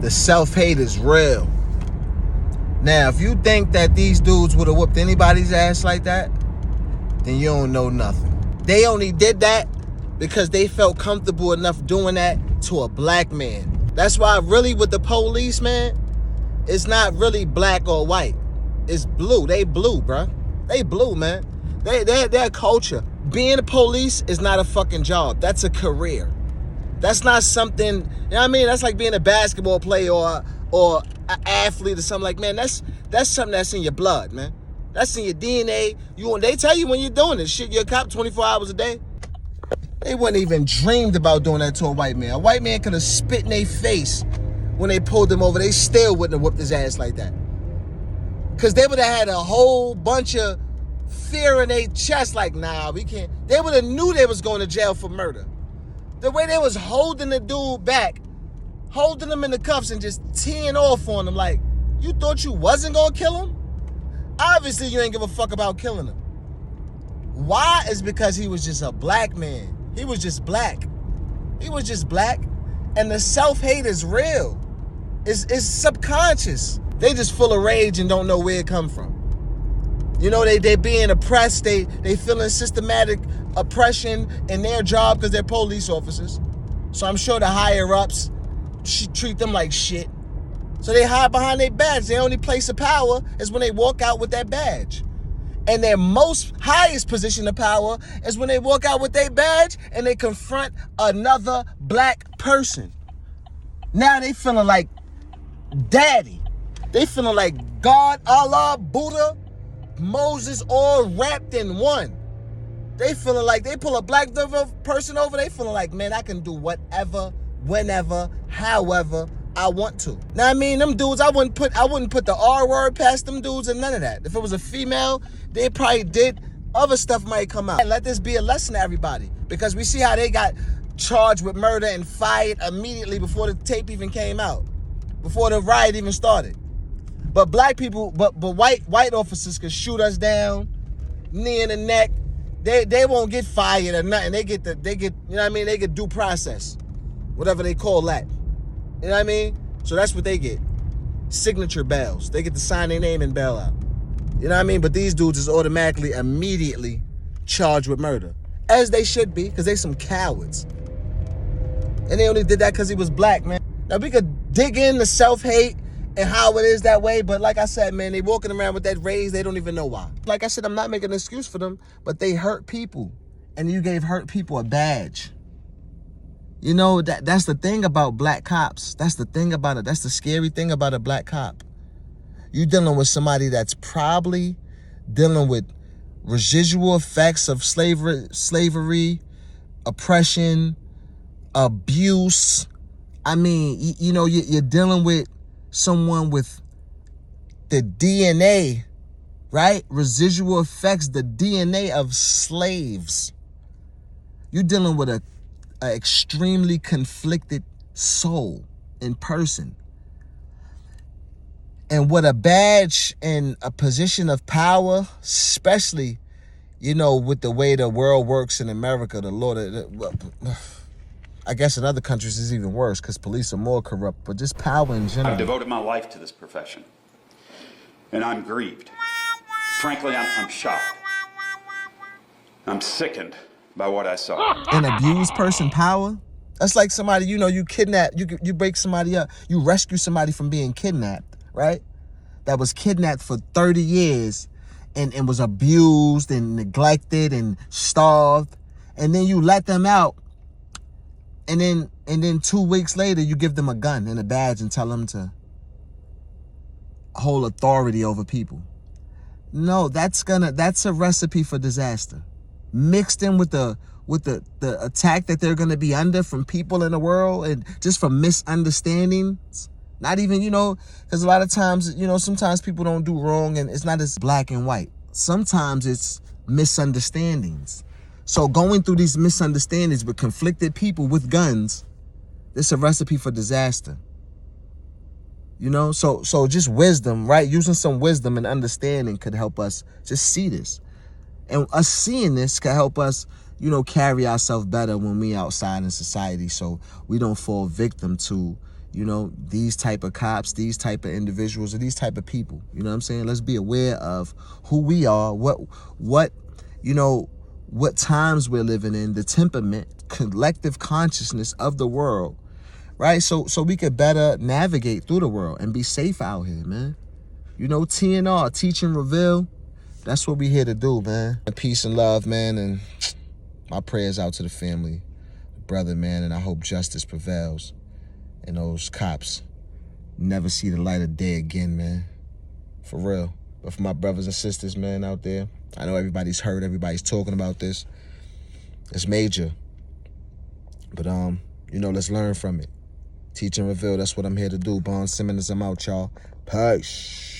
The self-hate is real. Now, if you think that these dudes would have whooped anybody's ass like that, then you don't know nothing. They only did that because they felt comfortable enough doing that to a black man. That's why really with the police, man, it's not really black or white. It's blue. They blue, bro. They blue, man. Their culture. Being a police is not a fucking job. That's a career. That's not something, you know what I mean? That's like being a basketball player or an athlete or something like, man, that's something that's in your blood, man. That's in your DNA. They tell you when you're doing this shit, you're a cop 24 hours a day. They wouldn't even dreamed about doing that to a white man. A white man could have spit in their face when they pulled him over. They still wouldn't have whooped his ass like that. Because they would have had a whole bunch of fear in their chest like, nah, we can't. They would have knew they was going to jail for murder. The way they was holding the dude back, holding him in the cuffs and just teeing off on him like, you thought you wasn't going to kill him? Obviously, you ain't give a fuck about killing him. Why? Is because he was just a black man. He was just black. He was just black. And the self-hate is real. It's subconscious. They just full of rage and don't know where it come from. You know, they being oppressed. They feeling systematic oppression in their job because they're police officers. So I'm sure the higher ups treat them like shit. So they hide behind their badge. Their only place of power is when they walk out with that badge. And their most highest position of power is when they walk out with their badge and they confront another black person. Now they feeling like daddy. They feeling like God, Allah, Buddha, Moses, all wrapped in one. They feeling like they pull a black person over, they feeling like, man, I can do whatever, whenever, however I want to. Now, I mean, them dudes, I wouldn't put the R word past them dudes and none of that. If it was a female, they probably did. Other stuff might come out. Let this be a lesson to everybody, because we see how they got charged with murder and fired immediately before the tape even came out, before the riot even started. But black people, but white officers could shoot us down, knee in the neck. They won't get fired or nothing. They get you know what I mean? They get due process, whatever they call that. You know what I mean? So that's what they get. Signature bails. They get to sign their name and bail out. You know what I mean? But these dudes is automatically, immediately charged with murder. As they should be, because they some cowards. And they only did that because he was black, man. Now, we could dig into self-hate and how it is that way, but like I said, man, they walking around with that rage, they don't even know why. Like I said, I'm not making an excuse for them, but they hurt people. And you gave hurt people a badge. You know, that's the thing about black cops. That's the thing about it. That's the scary thing about a black cop. You're dealing with somebody that's probably dealing with residual effects of slavery, oppression, abuse. I mean, you know, you're dealing with someone with the DNA, right? Residual effects, the DNA of slaves. You're dealing with a extremely conflicted soul in person. And with a badge and a position of power, especially, you know, with the way the world works in America, the law, I guess in other countries it's even worse because police are more corrupt, but just power in general. I've devoted my life to this profession, and I'm grieved. Frankly, I'm shocked. I'm sickened by what I saw. An abused person power? That's like somebody, you know, you kidnap, you break somebody up, you rescue somebody from being kidnapped, right? That was kidnapped for 30 years and was abused and neglected and starved, and then you let them out. And then 2 weeks later, you give them a gun and a badge and tell them to hold authority over people. No, that's a recipe for disaster. Mixed in with the attack that they're gonna be under from people in the world, and just from misunderstandings. Not even, you know, because a lot of times, you know, sometimes people don't do wrong and it's not as black and white. Sometimes it's misunderstandings. So going through these misunderstandings with conflicted people with guns, it's a recipe for disaster. You know, so just wisdom, right? Using some wisdom and understanding could help us just see this. And us seeing this could help us, you know, carry ourselves better when we outside in society, so we don't fall victim to, you know, these type of cops, these type of individuals, or these type of people. You know what I'm saying? Let's be aware of who we are, what you know, what times we're living in, the temperament, collective consciousness of the world, right? So we could better navigate through the world and be safe out here, man. You know, TNR, Teach and Reveal, that's what we here to do, man. Peace and love, man, and my prayers out to the family, brother, man, and I hope justice prevails and those cops never see the light of day again, man. For real. But for my brothers and sisters, man, out there, I know everybody's hurt, everybody's talking about this. It's major. But, you know, let's learn from it. Teach and Reveal, that's what I'm here to do. Bond Simmons, I'm out, y'all. Peace.